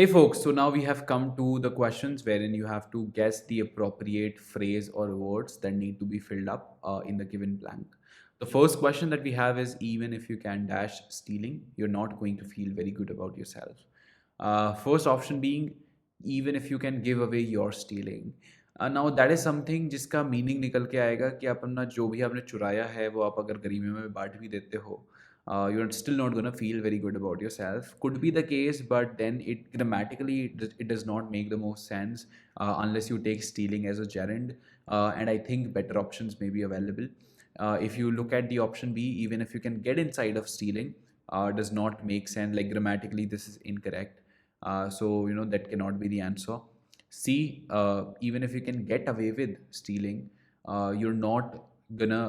Hey folks, so now we have come to the questions wherein you have to guess the appropriate phrase or words that need to be filled up in the given blank. The first question that we have is, even if you can dash stealing, you're not going to feel very good about yourself. First option being, even if you can give away your stealing. Now that is something जिसका meaning निकल के आएगा कि आप अपना जो भी आपने चुराया है वो आप अगर गरीबी में बांट भी देते हो, you're still not gonna feel very good about yourself. Could be the case, but then it grammatically it does not make the most sense unless you take stealing as a gerund. And I think better options may be available. If you look at the option B, even if you can get inside of stealing, does not make sense. Like grammatically, this is incorrect. So that cannot be the answer. C, even if you can get away with stealing, you're not gonna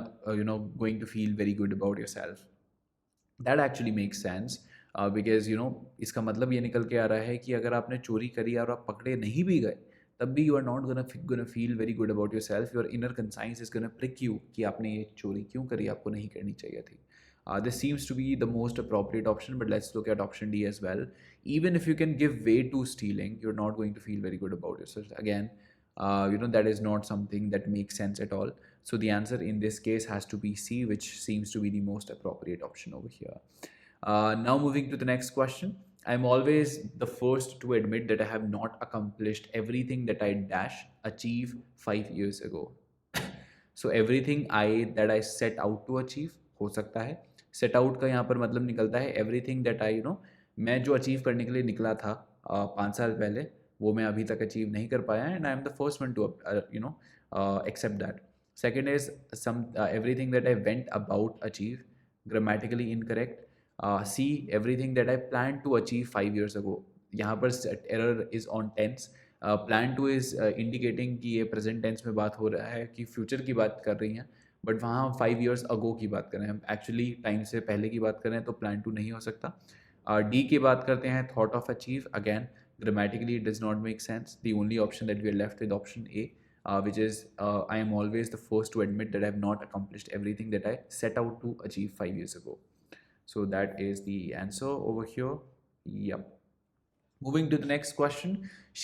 going to feel very good about yourself. That actually make sense because इसका मतलब ये निकल के आ रहा है कि अगर आपने चोरी करी और आप पकड़े नहीं भी गए तब भी you are not gonna feel very good about yourself. Your inner conscience is gonna prick you कि आपने ये चोरी क्यों करी, आपको नहीं करनी चाहिए थी. This seems to be the most appropriate option, but let's look at option D as well. Even if you can give way to stealing, you're not going to feel very good about yourself. Again, that is not something that makes sense at all. So the answer in this case has to be C, which seems to be the most appropriate option over here. Now moving to the next question. I'm always the first to admit that I have not accomplished everything that I dash achieve 5 years ago. So everything that I set out to achieve हो सकता है. Set out का यहाँ पर मतलब निकलता है everything that आई मैं जो अचीव करने के लिए निकला था 5 साल पहले वो मैं अभी तक अचीव नहीं कर पाया and I am the first one to accept that. Second is some everything that I went about achieve, grammatically incorrect. See, everything that I plan to achieve 5 years ago. यहाँ पर error is on tense. Plan to is indicating कि ये present tense में बात हो रहा है कि फ्यूचर की बात कर रही हैं, बट वहाँ हम 5 years अगो की बात कर रहे हैं, हम एक्चुअली टाइम से पहले की बात कर रहे हैं तो प्लान टू नहीं हो सकता. डी की बात करते हैं, thought of achieve. Again grammatically it does not make sense. The only option that we are left with option A, which is I am always the first to admit that I have not accomplished everything that I set out to achieve 5 years ago. So that is the answer over here. Yep. Moving to the next question.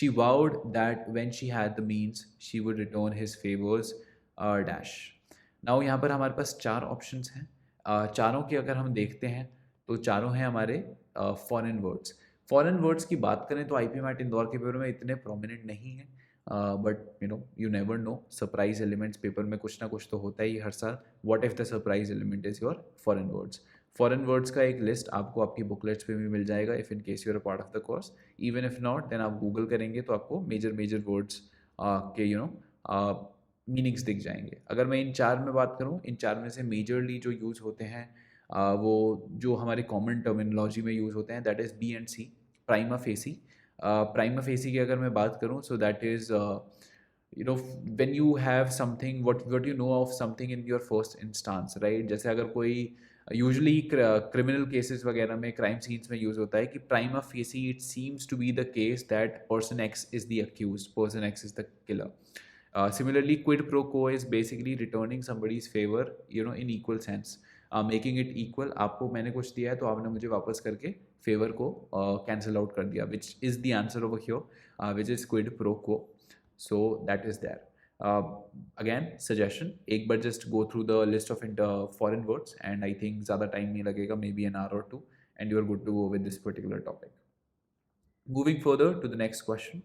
She vowed that when she had the means she would return his favors dash. Now यहाँ पर हमारे पास 4 options हैं. चारों के अगर हम देखते हैं तो चारों हैं हमारे फॉरेन वर्ड्स. फॉरेन वर्ड्स की बात करें तो आईपी मैट इंदौर के पेपर में इतने प्रोमिनेंट नहीं है, but you never know, surprise elements paper में कुछ ना कुछ तो होता ही हर साल. What if the surprise element is your foreign words. Foreign words का एक लिस्ट आपको आपकी बुकलेट्स पे भी मिल जाएगा if in case you are a part of the course. Even if not then आप गूगल करेंगे तो आपको मेजर वर्ड्स के मीनिंग्स दिख जाएंगे. अगर मैं इन 4 में बात करूँ, इन 4 में से मेजरली जो यूज़ होते हैं वो जो हमारे कॉमन टर्मिनोलॉजी में यूज़ होते हैं that is B and C. Prima facie. Prima facie की अगर मैं बात करूँ so that is when you have something what you know of something in your first instance, right? जैसे अगर कोई यूजुअली क्रिमिनल केसेस वगैरह में क्राइम सीन्स में यूज़ होता है कि prima facie it seems to be the case that person X is the accused, person X is the killer. Similarly, quid pro quo is basically returning somebody's favor, in equal sense, making it equal. आपको मैंने कुछ दिया है तो आपने मुझे वापस करके फेवर को कैंसिल आउट कर दिया, which is the answer over here, which is quid pro quo. So that is there. Again, suggestion, एक बार just go through the list of foreign words and I think ज़्यादा time नहीं लगेगा, maybe an hour or two, and you are good to go with this particular topic. Moving further to the next question.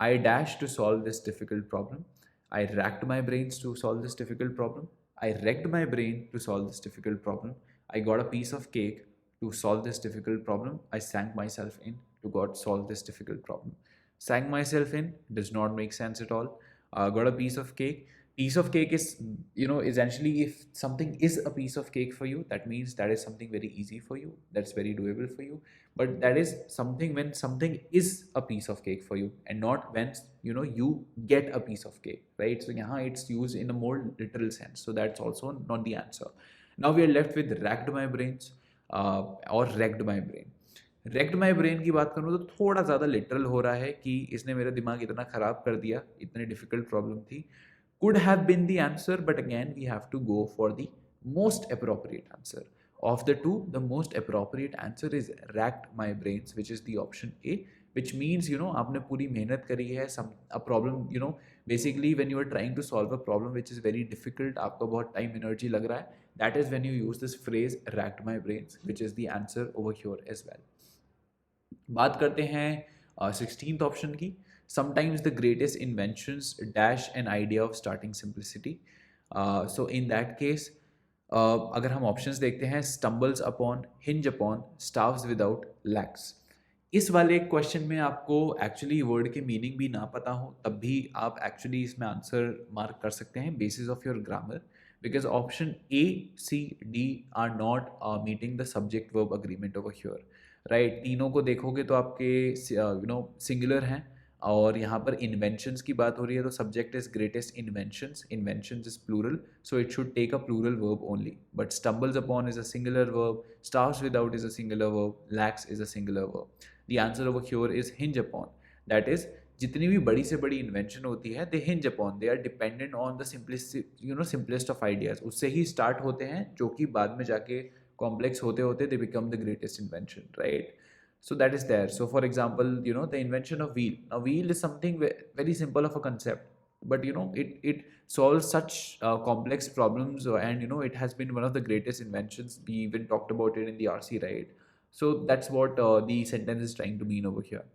I dashed to solve this difficult problem. I racked my brains to solve this difficult problem. I wrecked my brain to solve this difficult problem. I got a piece of cake to solve this difficult problem. I sank myself in to solve this difficult problem. Sank myself in does not make sense at all. Got a piece of cake. Piece of cake is, essentially if something is a piece of cake for you, that means that is something very easy for you, that's very doable for you. But that is something when something is a piece of cake for you and not when you get a piece of cake, right? So yeah, it's used in a more literal sense, so that's also not the answer. Now we are left with racked my brains or wrecked my brain. Wrecked my brain की बात करूँ तो थोड़ा ज़्यादा literal हो रहा है कि इसने मेरा दिमाग इतना ख़राब कर दिया, इतनी डिफ़िकल्ट प्रॉब्लम थी. Could have been the answer, but again we have to go for the most appropriate answer. Of the two, the most appropriate answer is racked my brains, which is the option A, which means आपने पूरी मेहनत करी है. Some a problem, basically when you are trying to solve a problem which is very difficult, आपका बहुत time energy लग रहा है, that is when you use this phrase racked my brains, which is the answer over here as well. बात करते हैं 16th option की. Sometimes the greatest inventions dash an idea of starting simplicity. So in that case अगर हम options देखते हैं, stumbles upon, hinge upon, starves without, lacks. इस वाले क्वेश्चन में आपको एक्चुअली वर्ड के मीनिंग भी ना पता हो तब भी आप एक्चुअली इसमें आंसर मार्क कर सकते हैं basis of your grammar, because option A, C, D are not meeting the subject verb agreement over here. Right, तीनों को देखोगे तो आपके सिंगुलर हैं, और यहाँ पर इन्वेंशंस की बात हो रही है तो subject is greatest inventions, inventions is plural, so it should take a plural verb only. But stumbles upon is a singular verb, starves without is a singular verb, lacks is a singular verb. The answer over here is hinge upon. That is, जितनी भी बड़ी से बड़ी invention होती है, they hinge upon, they are dependent on the simplest of ideas. उससे ही start होते हैं जो कि बाद में जाके कॉम्प्लेक्स होते होते they become the greatest invention, right? So that is there. So for example, the invention of wheel. Now wheel is something very simple of a concept, but it solves such complex problems, and it has been one of the greatest inventions. We even talked about it in the RC, right? So that's what the sentence is trying to mean over here.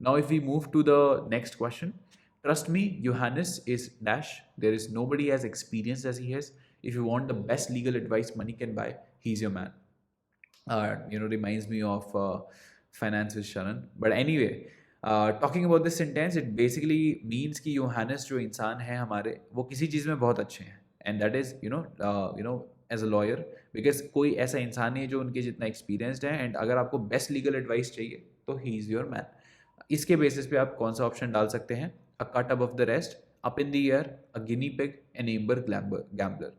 Now if we move to the next question, trust me, Johannes is dash. There is nobody as experienced as he is. If you want the best legal advice money can buy, he's your man. Reminds me of finance with Sharan. But anyway, talking about this sentence, it basically means कि Johannes जो इंसान है हमारे, वो किसी चीज़ में बहुत अच्छे हैं, and that is as a lawyer, because कोई ऐसा इंसान नहीं है जो उनके जितना experienced है, and अगर आपको best legal advice चाहिए तो he is your man. इसके बेसिस पे आप कौन सा ऑप्शन डाल सकते हैं? A cut above the rest, up in the air, a guinea pig, an amber gambler.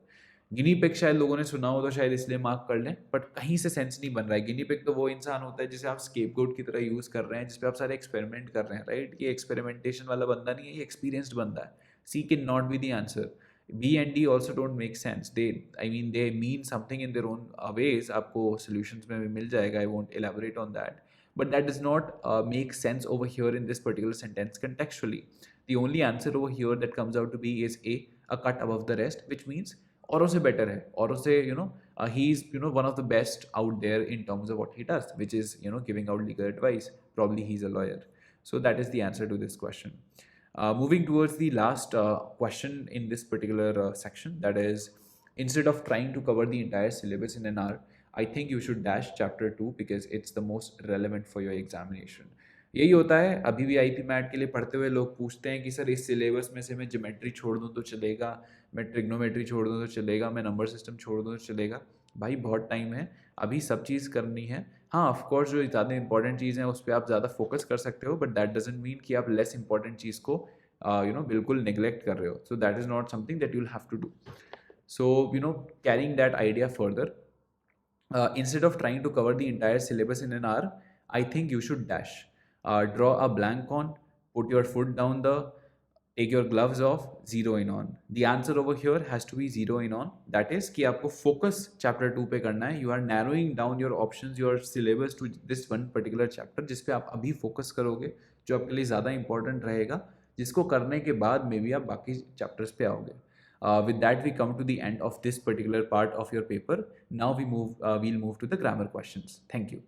Guinea pig शायद लोगों ने सुना हो तो शायद इसलिए मार्क कर लें, बट कहीं से सेंस नहीं बन रहा है. गिनी पिग तो वो इंसान होता है जिसे आप स्केपगोट की तरह यूज़ कर रहे हैं, जिसपे आप सारे एक्सपेरिमेंट कर रहे हैं, राइट? ये एक्सपेरिमेंटेशन वाला बंदा नहीं है, ये एक्सपीरियंस्ड बंदा है. C can not be the answer. B and D also don't make sense. They mean something in their own ways. आपको सोल्यूशंस में भी मिल जाएगा, I won't elaborate on that, but that does not make sense over here in this particular sentence contextually. The only answer over here that comes out to be is a cut above the rest, which means औरों से better है, औरों से he is one of the best out there in terms of what he does, which is giving out legal advice. Probably he's a lawyer. So that is the answer to this question. Moving towards the last question in this particular section, that is, instead of trying to cover the entire syllabus in an hour, I think you should dash chapter 2 because it's the most relevant for your examination. यही होता है, अभी भी IP mat के लिए पढ़ते हुए लोग पूछते हैं कि सर इस सिलेबस में से मैं ज्योमेट्री छोड़ दूं तो चलेगा, मैं ट्रिग्नोमेट्री छोड़ दूं तो चलेगा, मैं नंबर सिस्टम छोड़ दूं तो चलेगा. भाई बहुत टाइम है, अभी सब चीज़ करनी है. हाँ, ऑफ कोर्स जो ज़्यादा इंपॉर्टेंट चीज़ है उस पर आप ज़्यादा फोकस कर सकते हो, बट दैट डजंट मीन कि आप लेस इंपॉर्टेंट चीज़ को बिल्कुल नेग्लेक्ट कर रहे हो. So that is not something that you'll have to do. So carrying that idea further, instead of trying to cover the entire syllabus in an hour, I think you should dash. Draw a blank on, put your foot down take your gloves off, zero in on. The answer over here has to be zero in on. That is कि आपको focus chapter 2 पे करना है. You are narrowing down your options, your syllabus to this one particular chapter, जिस पे आप अभी focus करोगे, जो आपके लिए ज़्यादा important रहेगा, जिसको करने के बाद में भी आप बाकी chapters पे आओगे. With that, we come to the end of this particular part of your paper. Now we'll move to the grammar questions. Thank you.